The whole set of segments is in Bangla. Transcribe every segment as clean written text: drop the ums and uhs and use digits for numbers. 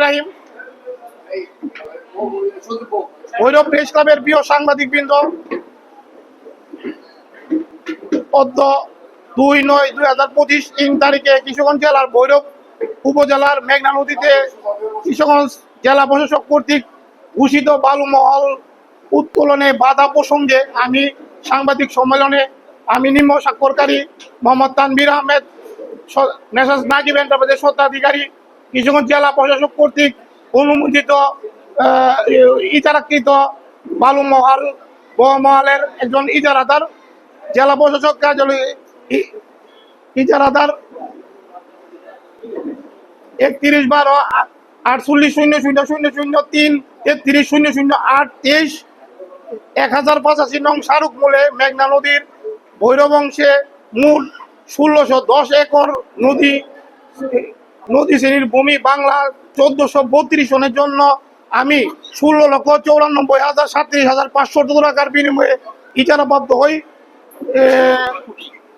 রাহিম। ভৈরব প্রেস ক্লাবের প্রিয় সাংবাদিক বৃন্দ, অদ্য 2/9/2025 তারিখে কিশোরগঞ্জ জেলার ভৈরব উপজেলার মেঘনা নদীতে কিশোরগঞ্জ জেলা প্রশাসক কর্তৃক ঘোষিত বালুমহল উত্তোলনে বাধা প্রসঙ্গে আমি সাংবাদিক সম্মেলনে নিম্ন স্বাক্ষরকারী মোহাম্মদ তানভীর আহমেদ, মেসার্স নাগিব এন্টারপ্রাইজের স্বত্বাধিকারী, কিশোরগঞ্জ জেলা প্রশাসক কর্তৃক অনুমোদিত ইজারাকৃত বালুমহলের একজন ইজারাদার, জেলা প্রশাসক কার্যালয় ইজারাদার 31/12/480003 33/000823 1085 নং শাহরুখ মূলে মেঘনা নদীর ভৈরব অংশে মূল 1610 একর নদী শ্রেণীর ভূমি বাংলা 1432 সনের জন্য আমি 16,94,37,500 টাকার বিনিময়ে ইজারাপ্রাপ্ত হই।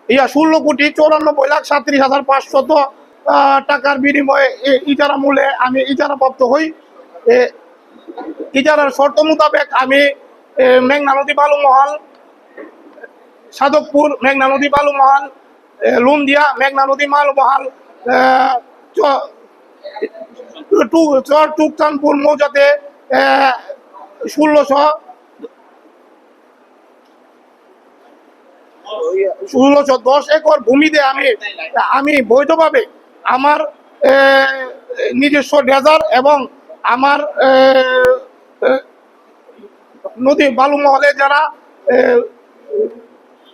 16,94,37,500 টাকার বিনিময়ে ইজারা মূল্যে আমি ইজারাপ্রাপ্ত হই। ইজারার শর্ত মোতাবেক আমি মেঘনা নদী বালুমহল, সাধকপুর মেঘনা নদী বালুমহল, লুন্দিয়া মেঘনা নদী বালুমহল, টুকচানপুর মৌজাতে 1610 একর ভূমিতে আমি বৈধভাবে আমার নিজস্ব ডেজার এবং আমার নদী বালুমহলে যারা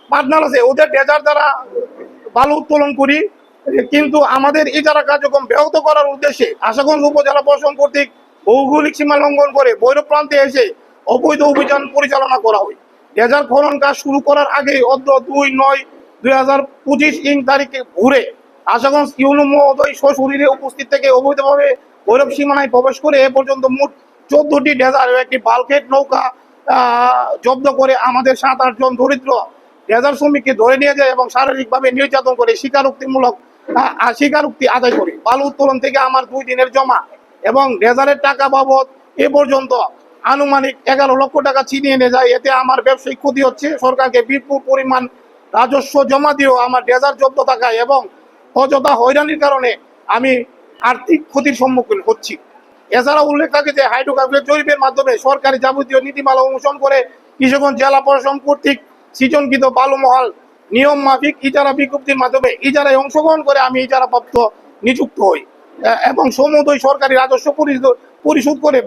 পার্টনার আছে ওদের ডেজার দ্বারা বালু উত্তোলন করি। কিন্তু আমাদের ইজারা কার্যক্রম ব্যাহত করার উদ্দেশ্যে আশাগঞ্জ উপজেলা প্রশাসন কর্তৃক ভৌগোলিক সীমা লঙ্ঘন করে ভৈরব প্রান্তে এসে অবৈধ অভিযান পরিচালনা করা হয়। ডেজার খনন কাজ শুরু করার আগে অদ্য 2/9/2025 তারিখে ঘুরে আশাগঞ্জ ইউনো মহোদয় সশরীরে উপস্থিত থেকে অবৈধভাবে ভৈরব সীমানায় প্রবেশ করে এ পর্যন্ত মোট 14টি ডেজার ও একটি বাল্কহেড নৌকা জব্দ করে আমাদের 7-8 জন দরিদ্র ডেজার শ্রমিককে ধরে নিয়ে যায় এবং শারীরিকভাবে নির্যাতন করে স্বীকারোক্তি আদায় করে। বালু উত্তোলন থেকে আমার 2 দিনের জমা এবং ডেজারের টাকা বাবদ এ পর্যন্ত আনুমানিক 11 লক্ষ টাকা ছিনিয়ে নিয়ে যায়। এতে আমার ব্যবসায়িক ক্ষতি হচ্ছে। সরকারকে বিপুল পরিমাণ রাজস্ব জমা দিয়েও আমার ডেজার জব্দ থাকায় এবং অযথা হয়রানির কারণে আমি আর্থিক ক্ষতির সম্মুখীন হচ্ছি। এছাড়া উল্লেখ থাকে যে হাইড্রোকার্বনের জরিপের মাধ্যমে সরকারি যাবতীয় নীতিমালা অনুসরণ করে কিশোরগঞ্জ জেলা প্রশাসন কর্তৃক সৃজনকৃত বালুমহল নিয়ম মাফিক ইজারা বিজ্ঞপ্তির মাধ্যমে ইজারায় অংশগ্রহণ করে আমি ইজারাপ্রাপ্ত নিযুক্ত হই এবং সমুদয় সরকারি রাজস্ব পরিশোধ করে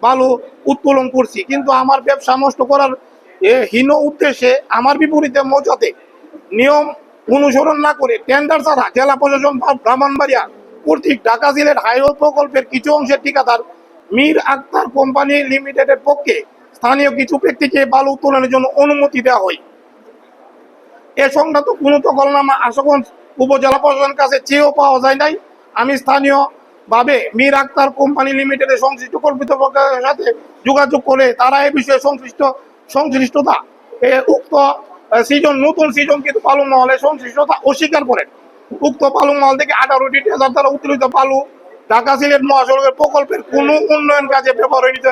বালু উত্তোলন করছি। কিন্তু আমার ব্যবসা নষ্ট করার হীন উদ্দেশ্যে আমার বিপরীতে মৌজাতে নিয়ম অনুসরণ না করে টেন্ডার ছাড়া জেলা প্রশাসন ব্রাহ্মণবাড়িয়া কর্তৃক ঢাকা সিলেট হাইওয়ে প্রকল্পের কিছু অংশের ঠিকাদার মীর আক্তার কোম্পানি লিমিটেডের পক্ষে স্থানীয় কিছু ব্যক্তিকে বালু উত্তোলনের জন্য অনুমতি দেওয়া হয়। এ সংক্রান্ত কোনো দখলনামা আশাগঞ্জ উপজেলা প্রশাসনের কাছে চেয়েও পাওয়া যায় নাই। আমি স্থানীয়ভাবে মীর আক্তার কোম্পানি লিমিটেডের সংশ্লিষ্ট কর্তৃপক্ষের সাথে যোগাযোগ করে তারা এ বিষয়ে সংশ্লিষ্টতা উক্ত নতুন সৃজনকৃত বালুমহলের সংশ্লিষ্টতা অস্বীকার করেন। উক্ত বালুমহল থেকে 18টি ডেজার দ্বারা উত্তোলিত বালু ঢাকা সিলেট মহাসড়কের প্রকল্পের কোনো উন্নয়ন কাজে ব্যবহৃত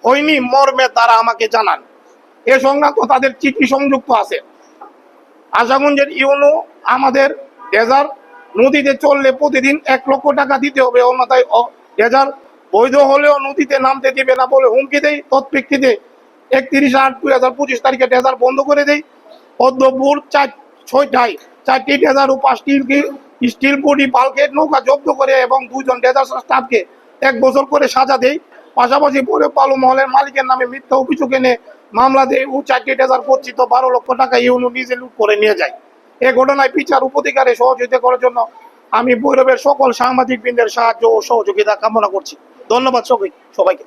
হয়নি মর্মে তারা আমাকে জানান। এ সংক্রান্ত তাদের চিঠি সংযুক্ত আছে। আশাগঞ্জের ইউনো আমাদের ডেজার নদীতে চললে প্রতিদিন 1 লক্ষ টাকা দিতে হবে, অন্যথায় ডেজার বৈধ হলেও নদীতে নামতে দিবে না বলে হুমকি দেয়। তৎপ্রেক্ষিতে 31/8/2025 তারিখে ডেজার বন্ধ করে দেয়। অদ্যপুর 4-6টায় 4টি ডেজার ও 5টি স্টিল বডি বাল্কহেড নৌকা জব্দ করে এবং 2 জন ডেজার স্টাফকে 1 বছর করে সাজা দেয়। পাশাপাশি পরে বালুমহলের মালিকের নামে মিথ্যা অভিযোগ এনে মামলা দেয় ও 4টি ডেজার গচ্ছিত 12 লক্ষ টাকা ইউনো নিজে লুট করে নিয়ে যায়। এ ঘটনায় বিচার উপধিকারে সহযোগিতা করার জন্য আমি ভৈরবের সকল সাংবাদিক বৃন্দের সাহায্য ও সহযোগিতা কামনা করছি। ধন্যবাদ সবাইকে।